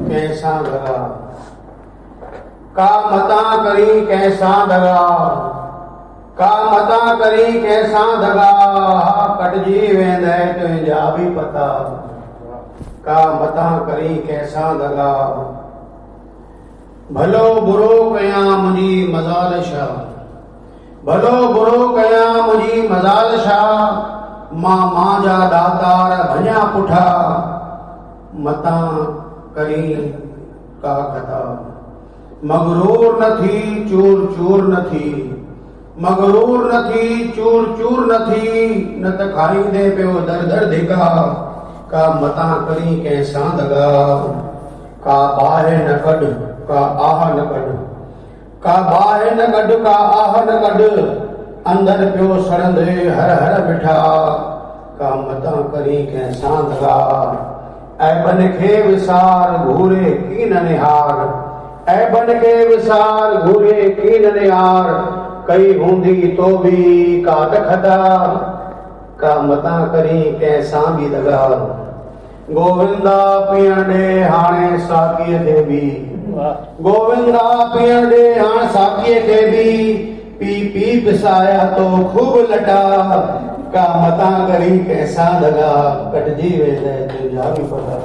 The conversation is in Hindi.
कैसा दगा, का मता करी कैसा दगा, का मता करी कैसा दगा, कट जी वेंदे तुंहिंजा भी पता, का मता करी कैसा दगा। भलो बुरो कया मुझी मजाल शाह, भलो बुरो कया मुझी मजाल शाह, मां मांजा दातार भञा पुठा, मता करी का कथा। मगरूर न थी चूर चूर न थी, मगरूर न थी चूर चूर न थी, न त खाईंदे पियो दर दर धिका, का मता करी कैसा दगा। का बाहे न कढ का आह न कढ, का बाहे न कढ का आह न कढ, अंदर पियो सड़ंदे हर हर बिठा, का मता करी कैसा दगा। ऐ बन खे विसार घूरे कीन निहार, ऐ बन के विसार घूरे कीन निहार, कई हूंदी तो भी का दखदा, का मता करी कैसा भी दगा। गोविंदा पीअण ॾे हाणे साकीअ खे बि, गोविंदा पीअण ॾे हाणे साकीअ खे बि, पी पी पिसाया तो खूब लटा, का मता करी कैसा दगा, कटजी वेंदे तुंहिंजा भी पता।